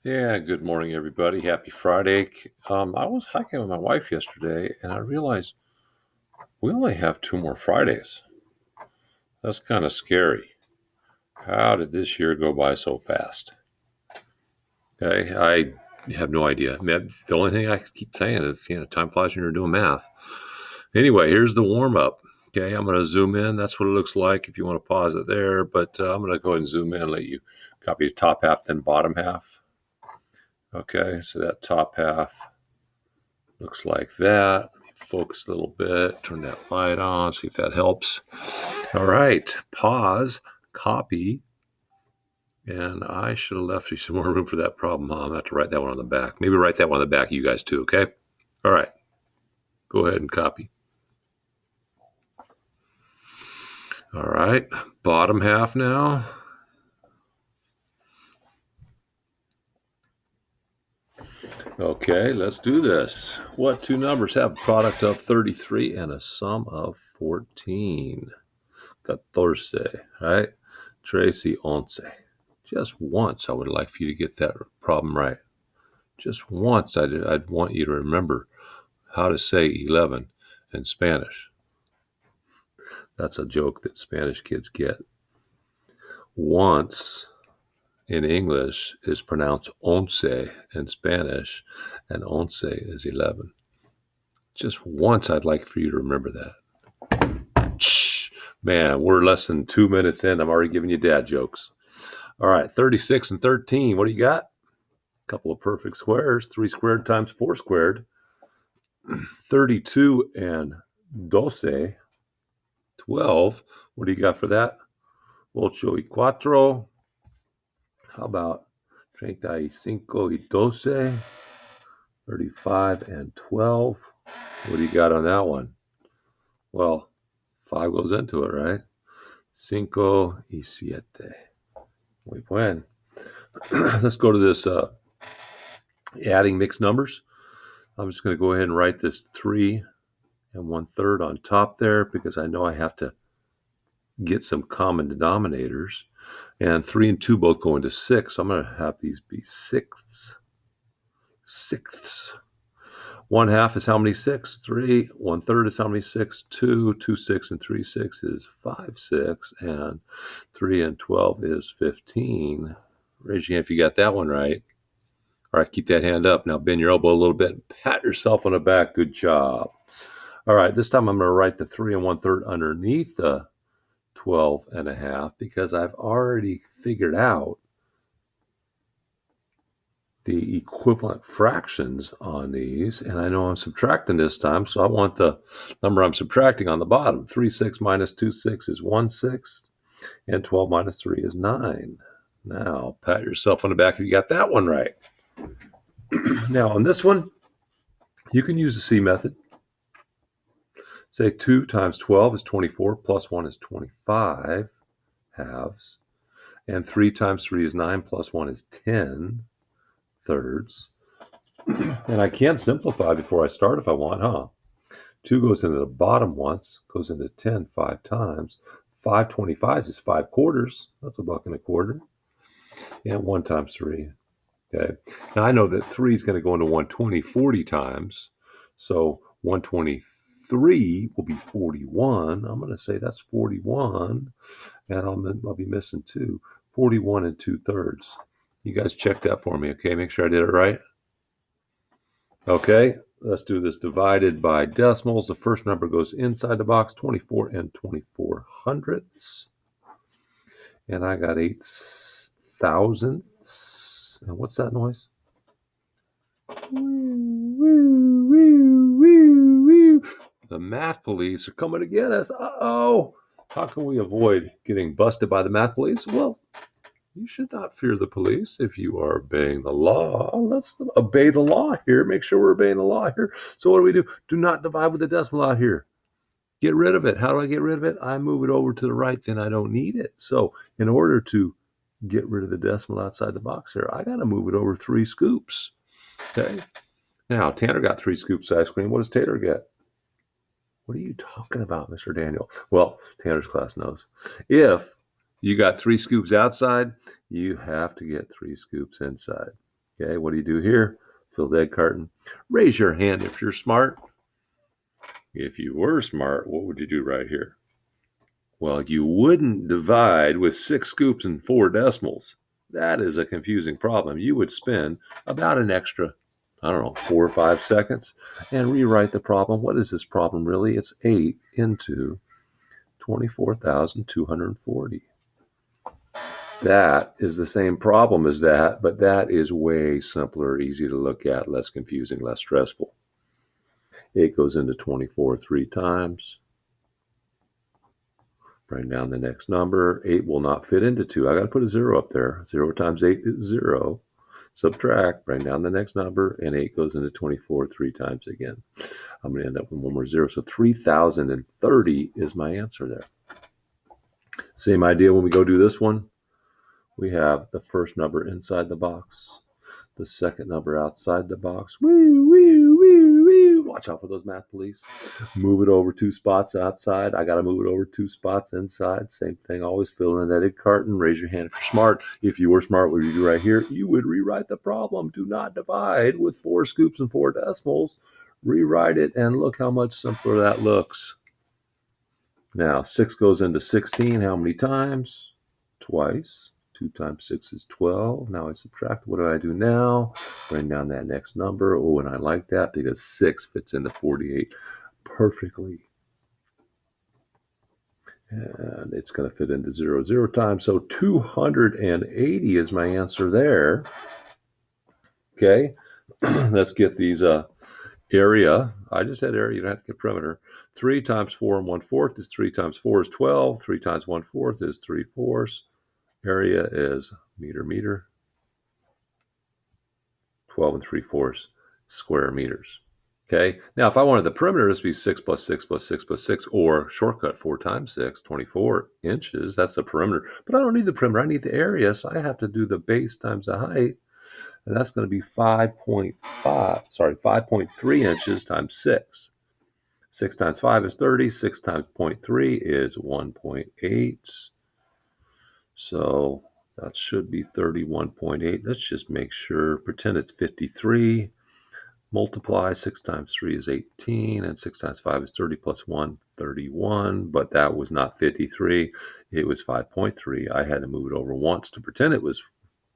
Yeah, good morning, everybody. Happy Friday. I was hiking with my wife yesterday, and I realized we only have 2 more Fridays. That's kind of scary. How did this year go by so fast? Okay, I have no idea. The only thing I keep saying is, time flies when you're doing math. Anyway, here's the warm up. Okay, I'm going to zoom in. That's what it looks like if you want to pause it there. But I'm going to go ahead and zoom in and let you copy the top half, then bottom half. Okay, so that top half looks like that. Let me focus a little bit, turn that light on, see if that helps. All right, pause, copy, and I should have left you some more room for that problem. I'm going to have to write that one on the back. Maybe write that one on the back, you guys too, okay? All right, go ahead and copy. All right, bottom half now. Okay, let's do this. What two numbers have a product of 33 and a sum of 14? 14, right? Tracy once. Just once, I would like for you to get that problem right. Just once, I'd want you to remember how to say 11 in Spanish. That's a joke that Spanish kids get. Once in English is pronounced once in Spanish, and once is 11. Just once, I'd like for you to remember that. Shh. Man, we're less than 2 minutes in. I'm already giving you dad jokes. All right, 36 and 13. What do you got? A couple of perfect squares. 3 squared times 4 squared. 32 and 12. 12. What do you got for that? Ocho y cuatro. How about 35 y 12? 35 and 12. What do you got on that one? Well, 5 goes into it, right? 5 y 7. Muy buen. Let's go to this adding mixed numbers. I'm just going to go ahead and write this 3 and 1/3 on top there because I know I have to get some common denominators. And 3 and 2 both go into 6. So I'm going to have these be sixths. Sixths. 1/2 is how many 6? 3. 1/3 is how many 6? 2. 2 6 and 3 6 is 5 6. And 3 and 12 is 15. Raise your hand if you got that one right. All right, keep that hand up. Now bend your elbow a little bit and pat yourself on the back. Good job. All right, this time I'm going to write the 3 and 1/3 underneath the 12.5 because I've already figured out the equivalent fractions on these, and I know I'm subtracting this time, so I want the number I'm subtracting on the bottom. 3 6 minus 2 6 is 1 6, and 12 minus 3 is 9. Now, pat yourself on the back if you got that one right. Now, on this one, you can use the C method. Say 2 times 12 is 24, plus 1 is 25 halves, and 3 times 3 is 9, plus 1 is 10 thirds. And I can simplify before I start if I want, huh? 2 goes into the bottom once, goes into 10 5 times. 5 25s is 5 quarters. That's $1.25. And 1 times 3. Okay. Now I know that 3 is going to go into 120 40 times. So 123 will be 41. I'm going to say that's 41. And I'll be missing 2. 41 and 2/3. You guys check that for me, okay? Make sure I did it right. Okay, let's do this divided by decimals. The first number goes inside the box, 24 and 24 hundredths. And I got 8 thousandths. And what's that noise? The math police are coming to get us. Uh-oh. How can we avoid getting busted by the math police? Well, you should not fear the police if you are obeying the law. Let's obey the law here. Make sure we're obeying the law here. So what do? Do not divide with the decimal out here. Get rid of it. How do I get rid of it? I move it over to the right, then I don't need it. So in order to get rid of the decimal outside the box here, I got to move it over 3 scoops. Okay. Now, Tanner got 3 scoops of ice cream. What does Tater get? What are you talking about, Mr. Daniel? Well, Tanner's class knows. If you got 3 scoops outside, you have to get 3 scoops inside. Okay, what do you do here? Fill the egg carton. Raise your hand if you're smart. If you were smart, what would you do right here? Well, you wouldn't divide with 6 scoops and 4 decimals. That is a confusing problem. You would spend about an extra, 4 or 5 seconds and rewrite the problem. What is this problem really? It's 8 into 24,240. That is the same problem as that, but that is way simpler, easy to look at, less confusing, less stressful. 8 goes into 24 3 times. Write down the next number. 8 will not fit into 2. I got to put a 0 up there. 0 times 8 is 0. Subtract, write down the next number, and 8 goes into 24 3 times again. I'm going to end up with one more 0. So 3,030 is my answer there. Same idea when we go do this one. We have the first number inside the box, the second number outside the box. Woo, woo, woo, woo. Watch out for those math police. Move it over 2 spots outside. I got to move it over 2 spots inside. Same thing. Always fill in that egg carton. Raise your hand if you're smart. If you were smart, what would you do right here? You would rewrite the problem. Do not divide with 4 scoops and 4 decimals. Rewrite it, and look how much simpler that looks. Now, 6 goes into 16. How many times? Twice. 2 times 6 is 12. Now I subtract. What do I do now? Bring down that next number. Oh, and I like that because 6 fits into 48 perfectly. And it's going to fit into 0 times. So 280 is my answer there. Okay. Let's get these area. I just had area. You don't have to get perimeter. 3 times 4 1/4 is 3 times 4 is 12. 3 times 1/4 is 3/4. Area is meter. 12 3/4 square meters. Okay. Now, if I wanted the perimeter, this would be 6 plus 6 plus 6 plus 6, or shortcut 4 times 6, 24 inches. That's the perimeter. But I don't need the perimeter. I need the area. So I have to do the base times the height. And that's going to be 5.3 inches times 6. 6 times 5 is 30. 6 times 0.3 is 1.8. So that should be 31.8. Let's just make sure. Pretend it's 53. Multiply. 6 times 3 is 18. And 6 times 5 is 30 plus 1, 31. But that was not 53. It was 5.3. I had to move it over once to pretend it was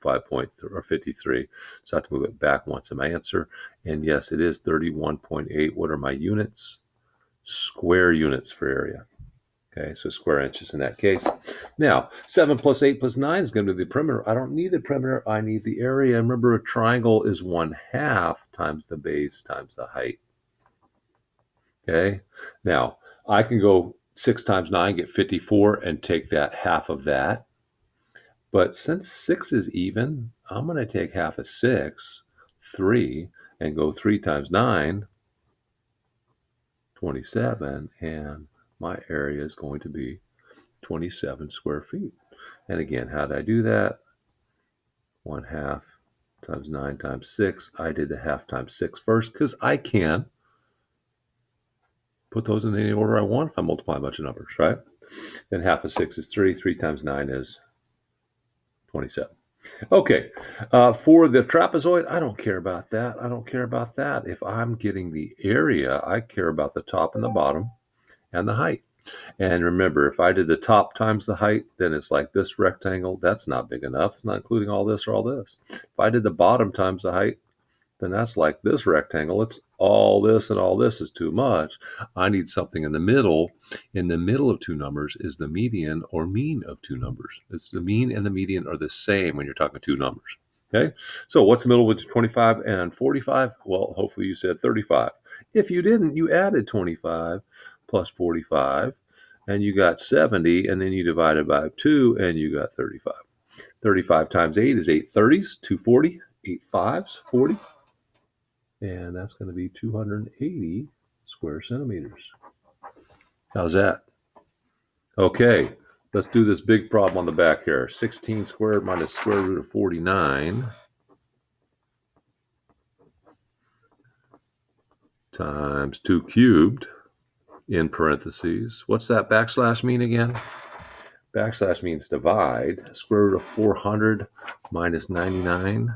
53. So I have to move it back once in my answer. And yes, it is 31.8. What are my units? Square units for area. Okay, so square inches in that case. Now, 7 plus 8 plus 9 is going to be the perimeter. I don't need the perimeter. I need the area. Remember, a triangle is 1/2 times the base times the height. Okay, now I can go 6 times 9, get 54, and take that half of that. But since 6 is even, I'm going to take half of 6, 3, and go 3 times 9, 27, and my area is going to be 27 square feet. And again, how did I do that? 1/2 times 9 times 6. I did the half times 6 first because I can put those in any order I want if I multiply a bunch of numbers, right? Then half of 6 is 3. 3 times 9 is 27. Okay, for the trapezoid, I don't care about that. If I'm getting the area, I care about the top and the bottom and the height. And remember, if I did the top times the height, then it's like this rectangle. That's not big enough. It's not including all this or all this. If I did the bottom times the height, then that's like this rectangle. It's all this and all this is too much. I need something in the middle. In the middle of two numbers is the median or mean of two numbers. It's the mean and the median are the same when you're talking two numbers. Okay, so what's the middle with 25 and 45? Well, hopefully you said 35. If you didn't, you added 25 plus 45, and you got 70, and then you divided by 2, and you got 35. 35 times 8 is 8 30s, 240, 8 5s, 40. And that's going to be 280 square centimeters. How's that? Okay, let's do this big problem on the back here. 16 squared minus square root of 49 times 2 cubed in parentheses. What's that backslash mean again? Backslash means divide. Square root of 400 minus 99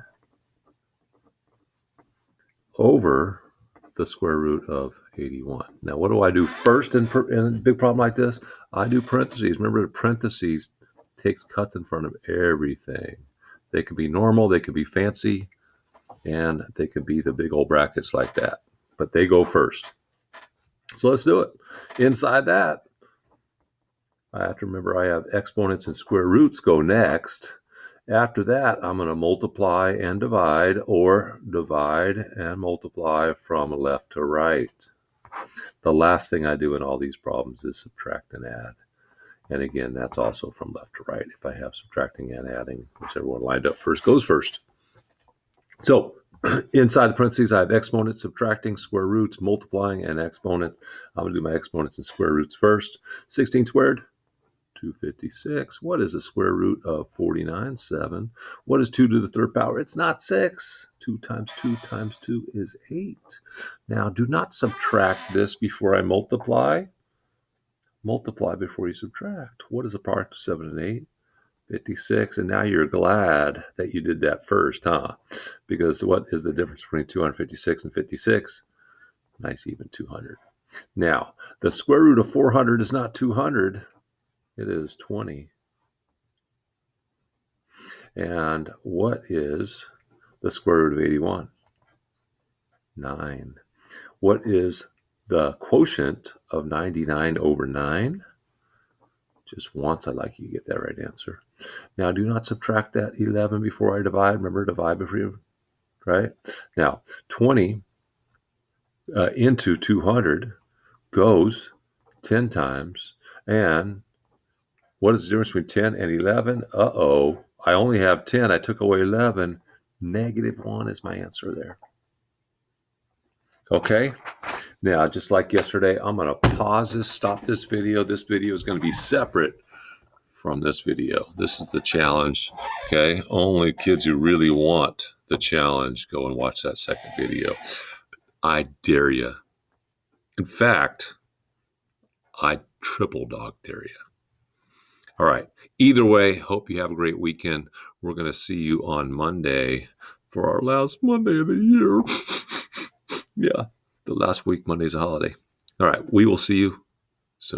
over the square root of 81. Now, what do I do first in a big problem like this? I do parentheses. Remember, the parentheses takes cuts in front of everything. They could be normal, they could be fancy, and they could be the big old brackets like that. But they go first. So let's do it. Inside that, I have to remember I have exponents and square roots go next. After that, I'm going to multiply and divide, or divide and multiply from left to right. The last thing I do in all these problems is subtract and add. And again, that's also from left to right. If I have subtracting and adding, whichever one lined up first goes first. So inside the parentheses, I have exponents, subtracting, square roots, multiplying, and exponent. I'm going to do my exponents and square roots first. 16 squared, 256. What is the square root of 49? 7. What is 2 to the third power? It's not 6. 2 times 2 times 2 is 8. Now, do not subtract this before I multiply. Multiply before you subtract. What is the product of 7 and 8? 56. And now you're glad that you did that first, huh? Because what is the difference between 256 and 56? Nice even 200. Now, the square root of 400 is not 200. It is 20. And what is the square root of 81? 9. What is the quotient of 99 over 9? Just once, I'd like you to get that right answer. Now, do not subtract that 11 before I divide. Remember, divide before you, right? Now, 20 into 200 goes 10 times. And what is the difference between 10 and 11? Uh-oh. I only have 10. I took away 11. -1 is my answer there. Okay? Now, just like yesterday, I'm going to pause this, stop this video. This video is going to be separate from this video. This is the challenge. Okay? Only kids who really want the challenge go and watch that second video. I dare you. In fact, I triple dog dare you. All right. Either way, hope you have a great weekend. We're going to see you on Monday for our last Monday of the year. Yeah, the last week, Monday's a holiday. All right. We will see you